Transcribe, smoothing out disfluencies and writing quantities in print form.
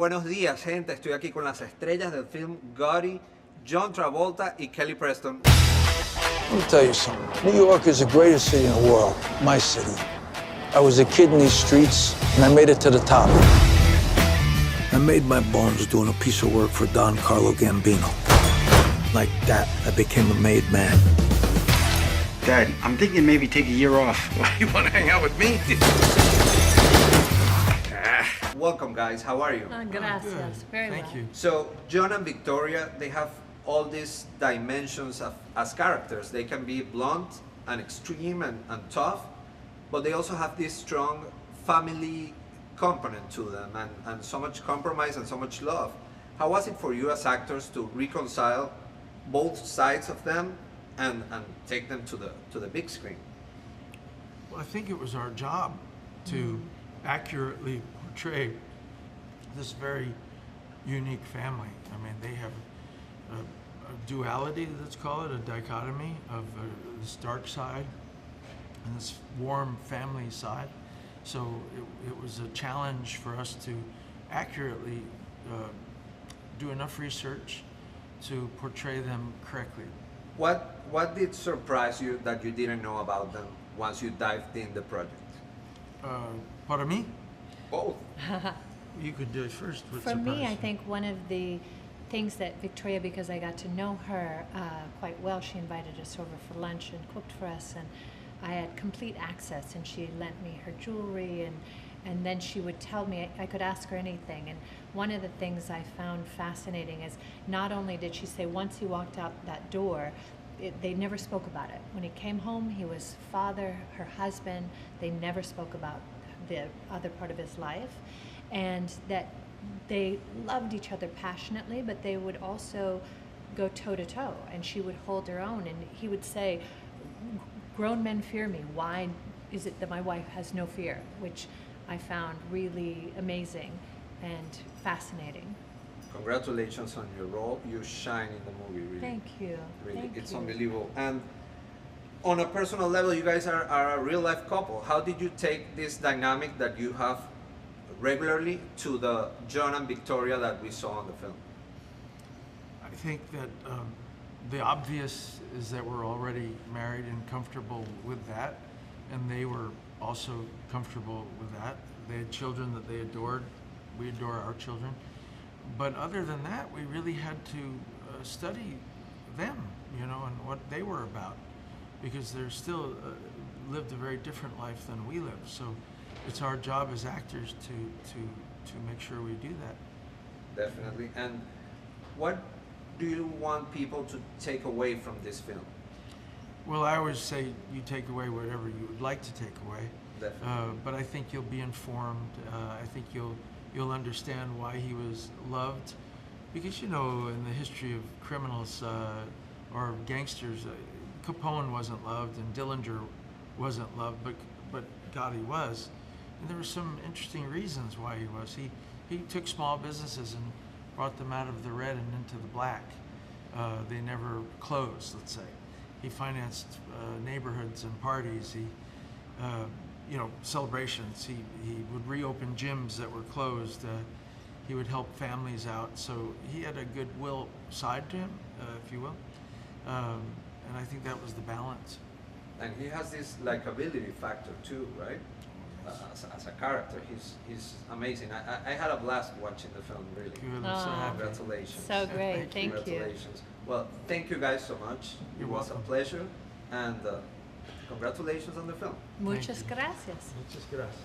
Buenos días, gente. Estoy aquí con las estrellas del film Gotti, John Travolta y Kelly Preston. Let me tell you something. New York is the greatest city in the world. My city. I was a kid in these streets, and I made it to the top. I made my bones doing a piece of work for Don Carlo Gambino. Like that, I became a made man. Dad, I'm thinking maybe take a year off. You want to hang out with me? Welcome, guys. How are you? Gracias. Very well. Thank you. So, John and Victoria, they have all these dimensions as characters. They can be blunt and extreme and tough, but they also have this strong family component to them and so much compromise and so much love. How was it for you as actors to reconcile both sides of them and take them to the big screen? Well, I think it was our job to accurately portray this very unique family. I mean, they have a duality, let's call it, a dichotomy of this dark side and this warm family side. So it was a challenge for us to accurately do enough research to portray them correctly. What did surprise you that you didn't know about them once you dived in the project? Para mí? Both. You could do it first. What For me, surprised I you? think one of the things that Victoria, because I got to know her quite well, she invited us over for lunch and cooked for us, and I had complete access, and she lent me her jewelry, and then she would tell me, I could ask her anything. And one of the things I found fascinating is not only did she say once he walked out that door, they never spoke about it. When he came home, he was father, her husband. They never spoke about the other part of his life, and that they loved each other passionately, but they would also go toe to toe, and she would hold her own, and he would say, grown men fear me. Why is it that my wife has no fear? Which I found really amazing and fascinating. Congratulations on your role. You shine in the movie, really. Thank you. Really, Thank it's you. unbelievable. And on a personal level, you guys are a real life couple. How did you take this dynamic that you have regularly to the John and Victoria that we saw on the film? I think that the obvious is that we're already married and comfortable with that, and they were also comfortable with that. They had children that they adored. We adore our children. But other than that, we really had to study them, you know, and what they were about, because they're still lived a very different life than we live. So it's our job as actors to make sure we do that. Definitely. And what do you want people to take away from this film? Well, I always say you take away whatever you would like to take away. Definitely. But I think you'll be informed. I think you'll understand why he was loved, because, you know, in the history of criminals or gangsters, Capone wasn't loved and Dillinger wasn't loved, but Gotti was, and there were some interesting reasons why he was. He took small businesses and brought them out of the red and into the black. They never closed, let's say. He financed neighborhoods and parties. He you know, celebrations. He would reopen gyms that were closed. He would help families out. So he had a goodwill side to him, if you will. And I think that was the balance. And he has this likability factor too, right? As a character, he's amazing. I had a blast watching the film, really. Good, I'm so Oh. happy. Congratulations. So great. Thank you. Congratulations. Well, thank you guys so much. You're It was welcome. a pleasure, and congratulations on the film. Muchas you. gracias. Muchas gracias.